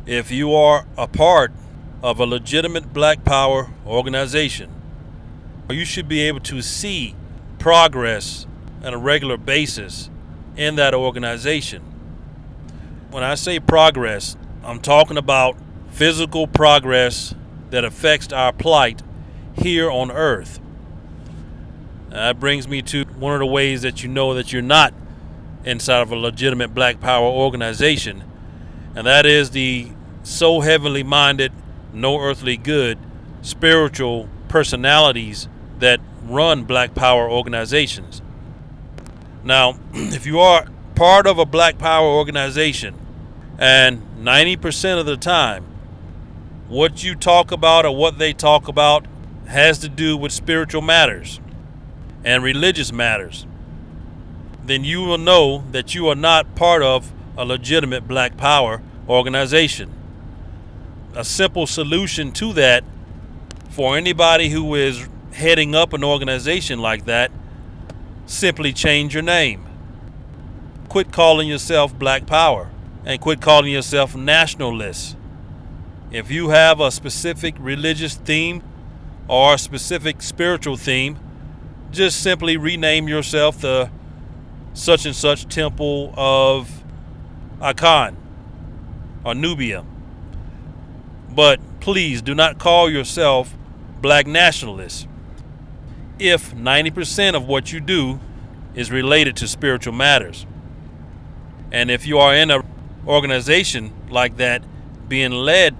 If you are a part of a legitimate Black Power organization, you should be able to see progress on a regular basis in that organization. When I say progress, I'm talking about physical progress that affects our plight here on earth. That brings me to one of the ways that you know that you're not inside of a legitimate Black Power organization, and that is the so heavenly minded, no earthly good spiritual personalities that run Black Power organizations. Now, if you are part of a Black Power organization and 90% of the time what you talk about or what they talk about has to do with spiritual matters and religious matters, then you will know that you are not part of a legitimate Black Power organization. A simple solution to that for anybody who is heading up an organization like that: simply change your name. Quit calling yourself Black Power and quit calling yourself nationalists. If you have a specific religious theme or a specific spiritual theme, just simply rename yourself the such and such temple of Akan or Nubia. But please do not call yourself Black nationalists if 90% of what you do is related to spiritual matters. And if you are in an organization like that, being led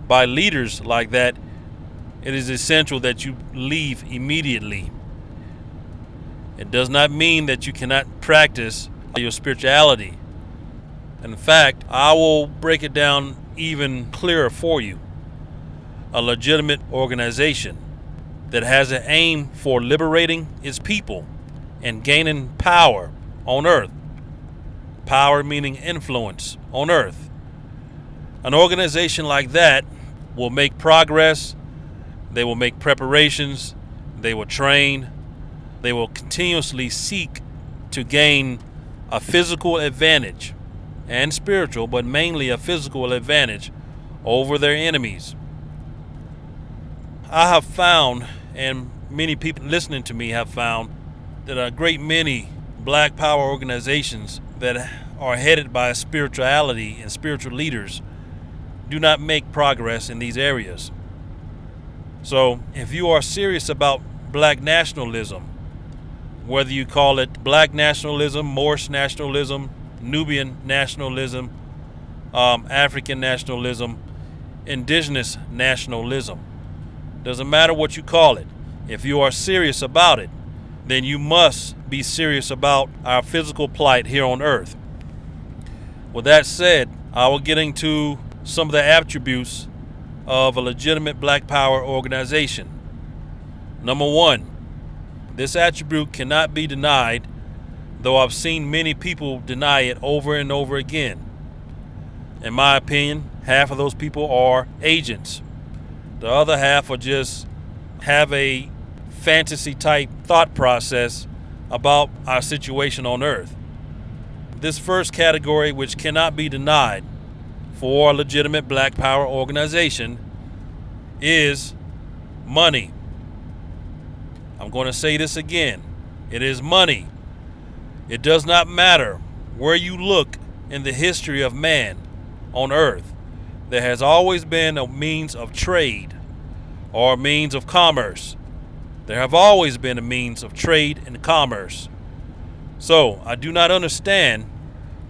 by leaders like that, it is essential that you leave immediately. It does not mean that you cannot practice your spirituality. In fact, I will break it down even clearer for you. A legitimate organization that has an aim for liberating its people and gaining power on earth. Power meaning influence on earth. An organization like that will make progress, they will make preparations, they will train, they will continuously seek to gain a physical advantage and spiritual, but mainly a physical advantage over their enemies. I have found, and many people listening to me have found, that a great many Black Power organizations that are headed by spirituality and spiritual leaders do not make progress in these areas. So if you are serious about Black nationalism, whether you call it Black nationalism, Moorish nationalism, Nubian nationalism, African nationalism, indigenous nationalism, doesn't matter what you call it. If you are serious about it, then you must be serious about our physical plight here on earth. With that said, I will get into some of the attributes of a legitimate Black Power organization. Number one, this attribute cannot be denied, though I've seen many people deny it over and over again. In my opinion, half of those people are agents. The other half are just have a fantasy type thought process about our situation on earth. This first category, which cannot be denied for a legitimate Black Power organization, is money. I'm going to say this again. It is money. It does not matter where you look in the history of man on earth. There has always been a means of trade or a means of commerce. There have always been a means of trade and commerce. So I do not understand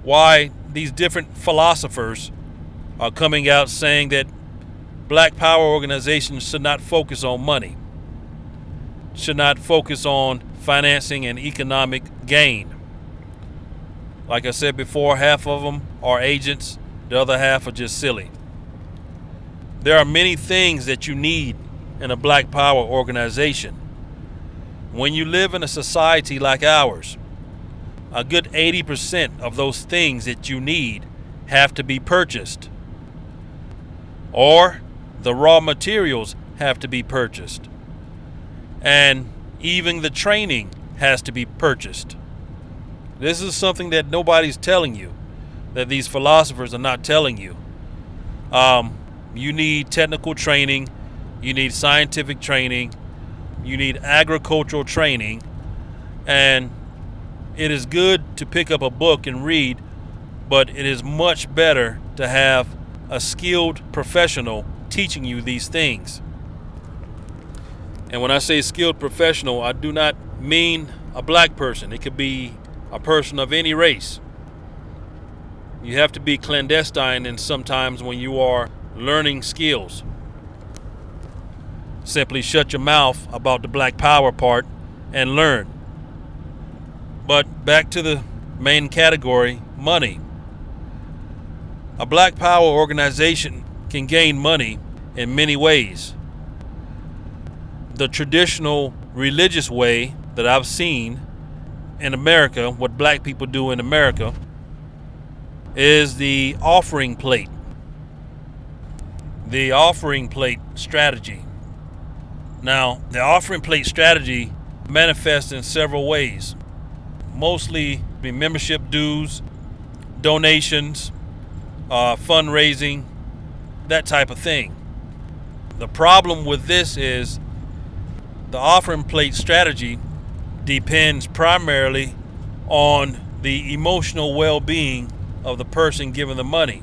why these different philosophers are coming out saying that Black Power organizations should not focus on money, should not focus on financing and economic gain. Like I said before, half of them are agents, the other half are just silly. There are many things that you need in a Black Power organization. When you live in a society like ours, a good 80% of those things that you need have to be purchased, or the raw materials have to be purchased, and even the training has to be purchased. This is something that nobody's telling you, that these philosophers are not telling you. You need technical training, you need scientific training, you need agricultural training, and it is good to pick up a book and read, but it is much better to have a skilled professional teaching you these things. And when I say skilled professional, I do not mean a black person. It could be a person of any race. You have to be clandestine and sometimes when you are learning skills. Simply shut your mouth about the black power part and learn. But back to the main category, money. A black power organization can gain money in many ways. The traditional religious way that I've seen in America, what black people do in America, is the offering plate. The offering plate strategy. Now, the offering plate strategy manifests in several ways. Mostly membership dues, donations, fundraising, that type of thing. The problem with this is the offering plate strategy depends primarily on the emotional well-being of the person giving the money.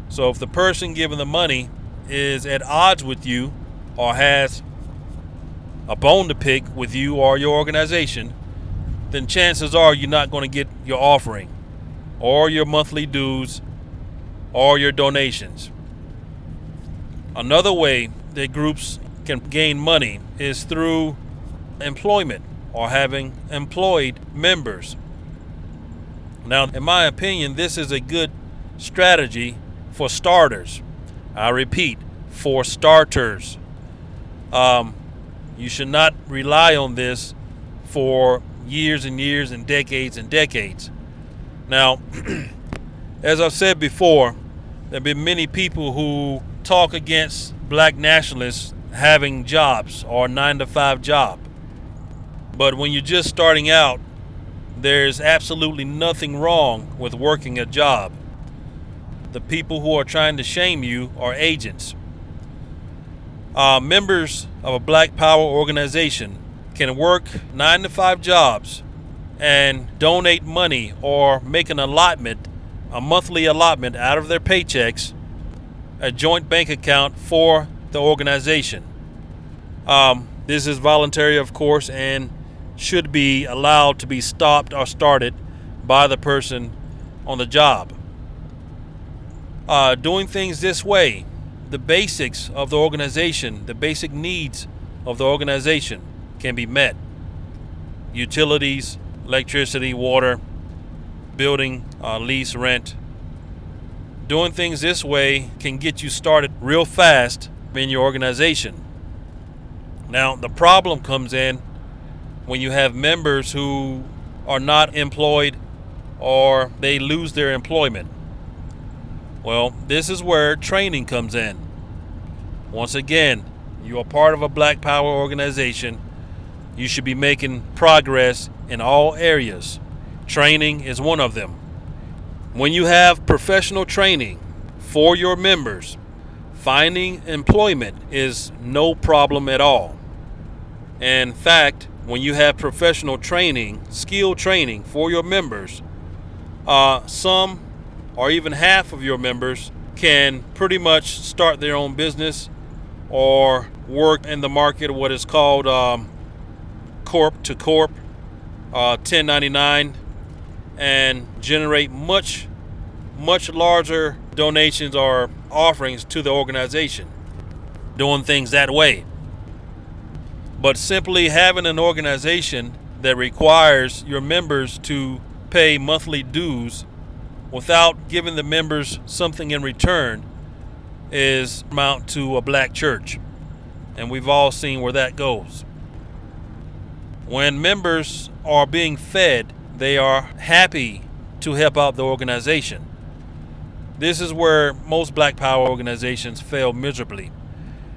So if the person giving the money is at odds with you or has a bone to pick with you or your organization, then chances are you're not going to get your offering or your monthly dues or your donations. Another way that groups can gain money is through employment or having employed members. Now, in my opinion, this is a good strategy for starters. I repeat, for starters. You should not rely on this for years and years and decades and decades. Now, as I've said before, there have been many people who talk against black nationalists having jobs or 9-to-5 job. But when you're just starting out, there's absolutely nothing wrong with working a job. The people who are trying to shame you are agents. Members of a black power organization can work 9-to-5 jobs and donate money or make an allotment, a monthly allotment out of their paychecks, a joint bank account for the organization. This is voluntary, of course, and should be allowed to be stopped or started by the person on the job. Doing things this way, the basics of the organization, the basic needs of the organization can be met. Utilities, electricity, water, building, lease, rent. Doing things this way can get you started real fast in your organization. Now, the problem comes in when you have members who are not employed or they lose their employment. Well, this is where training comes in. Once again, you are part of a black power organization. You should be making progress in all areas. Training is one of them. When you have professional training for your members, finding employment is no problem at all. In fact, when you have professional training, skill training for your members, some or even half of your members can pretty much start their own business or work in the market, what is called corp to corp, 1099, and generate much larger donations or offerings to the organization, doing things that way. But simply having an organization that requires your members to pay monthly dues without giving the members something in return is amount to a black church. And we've all seen where that goes. When members are being fed, they are happy to help out the organization. This is where most black power organizations fail miserably.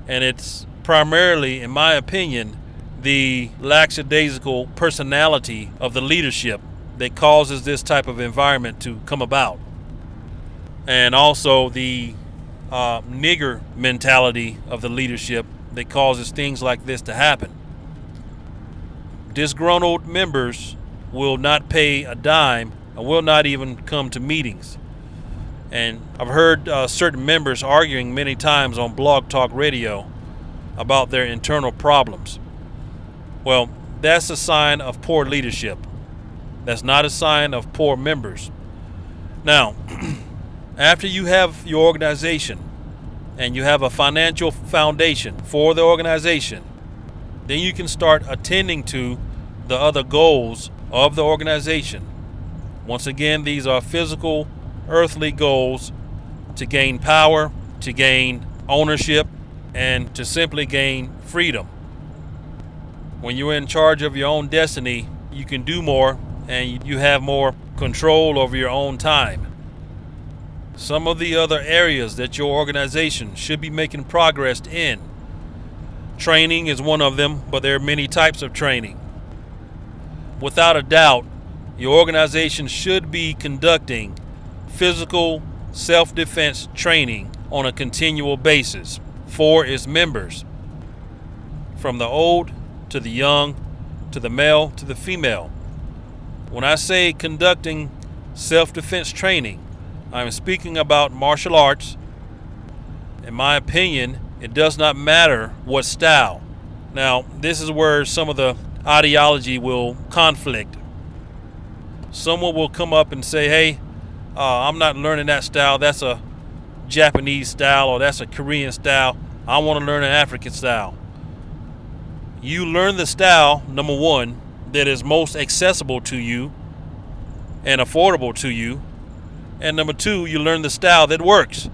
And it's primarily, in my opinion, the lackadaisical personality of the leadership that causes this type of environment to come about. And also the nigger mentality of the leadership that causes things like this to happen. Disgruntled members will not pay a dime and will not even come to meetings. And I've heard certain members arguing many times on Blog Talk Radio about their internal problems. Well, that's a sign of poor leadership. That's not a sign of poor members. Now, after you have your organization and you have a financial foundation for the organization, then you can start attending to the other goals of the organization. Once again, these are physical, earthly goals to gain power, to gain ownership, and to simply gain freedom. When you're in charge of your own destiny, you can do more and you have more control over your own time. Some of the other areas that your organization should be making progress in. Training is one of them, but there are many types of training. Without a doubt, your organization should be conducting physical self-defense training on a continual basis for its members, from the old to the young, to the male to the female. When I say conducting self-defense training, I'm speaking about martial arts. In my opinion, it does not matter what style. Now, this is where some of the ideology will conflict. Someone will come up and say, hey, I'm not learning that style. That's a Japanese style, or that's a Korean style. I want to learn an African style. You learn the style, number one, that is most accessible to you and affordable to you. And number two, you learn the style that works.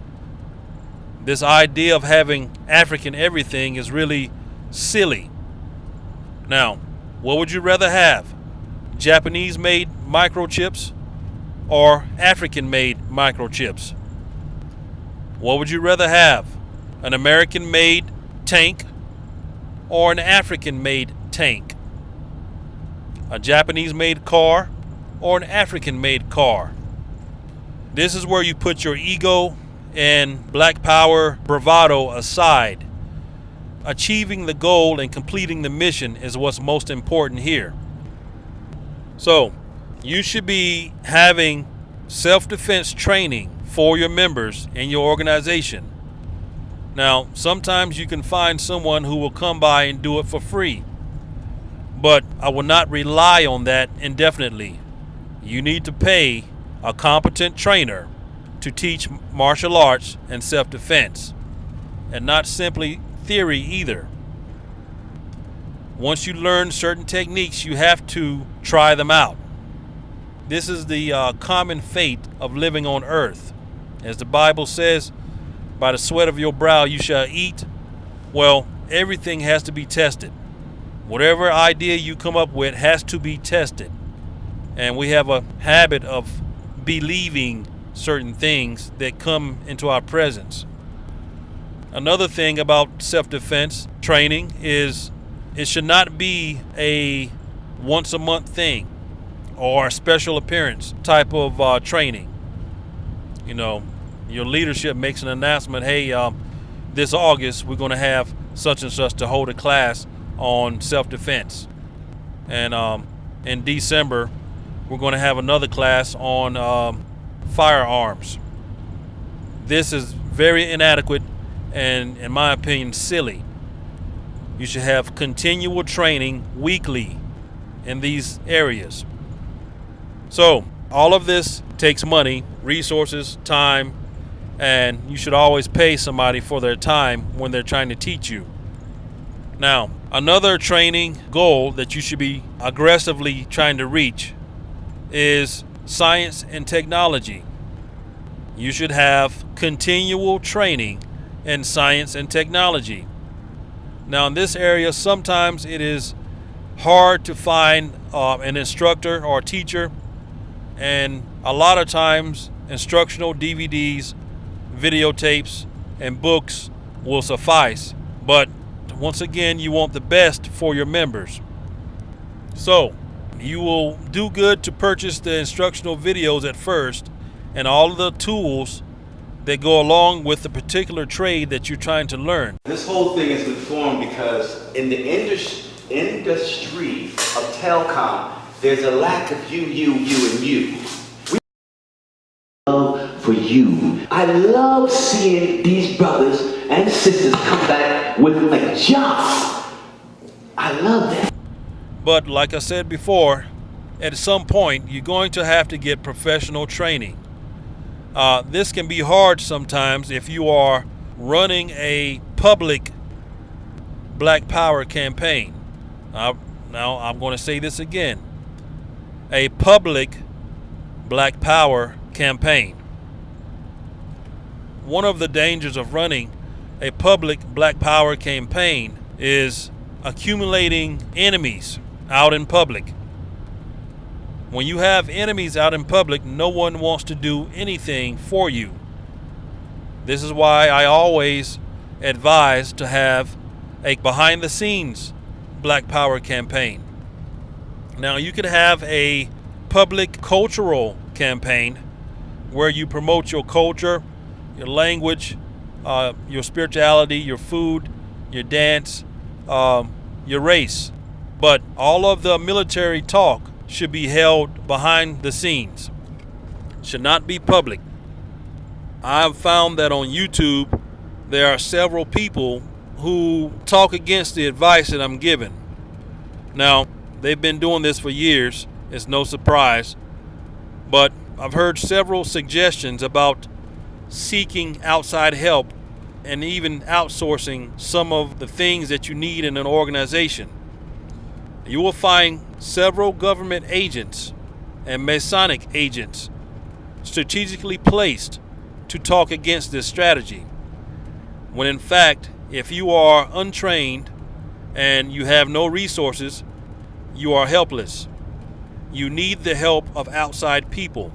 This idea of having African everything is really silly. Now, what would you rather have? Japanese-made microchips or African-made microchips? What would you rather have? An American-made tank or an African-made tank? A Japanese-made car or an African-made car? This is where you put your ego and black power bravado aside. Achieving the goal and completing the mission is what's most important here. So, you should be having self-defense training for your members in your organization. Now, sometimes you can find someone who will come by and do it for free, but I will not rely on that indefinitely. You need to pay a competent trainer to teach martial arts and self-defense, and not simply theory either. Once you learn certain techniques, you have to try them out. This is the common fate of living on earth. As the Bible says, by the sweat of your brow you shall eat. Well, everything has to be tested. Whatever idea you come up with has to be tested. And we have a habit of believing certain things that come into our presence. Another thing about self-defense training is it should not be a once a month thing or a special appearance type of training. You know, your leadership makes an announcement, hey, this August we're going to have such and such to hold a class on self-defense. And in December, we're going to have another class on firearms. This is very inadequate and, in my opinion, silly. You should have continual training weekly in these areas. So, all of this takes money, resources, time, and you should always pay somebody for their time when they're trying to teach you. Now, another training goal that you should be aggressively trying to reach is science and technology. You should have continual training in science and technology. Now, in this area, sometimes it is hard to find an instructor or teacher, and a lot of times instructional DVDs, videotapes, and books will suffice. But once again, you want the best for your members. So, you will do good to purchase the instructional videos at first and all of the tools that go along with the particular trade that you're trying to learn. This whole thing has been formed because in the industry of telecom, there's a lack of you, and you. We love for you. I love seeing these brothers and sisters come back with a job. I love that. But like I said before, at some point, you're going to have to get professional training. This can be hard sometimes if you are running a public Black Power campaign. Now, I'm going to say this again. A public Black Power campaign. One of the dangers of running a public Black Power campaign is accumulating enemies out in public. When you have enemies out in public, no one wants to do anything for you. This is why I always advise to have a behind-the-scenes Black Power campaign. Now, you could have a public cultural campaign where you promote your culture, your language, your spirituality, your food, your dance, your race. But all of the military talk should be held behind the scenes, should not be public. I've found that on YouTube there are several people who talk against the advice that I'm giving. Now, they've been doing this for years, it's no surprise, but I've heard several suggestions about seeking outside help and even outsourcing some of the things that you need in an organization. You will find several government agents and Masonic agents strategically placed to talk against this strategy, when in fact, if you are untrained and you have no resources, you are helpless. You need the help of outside people.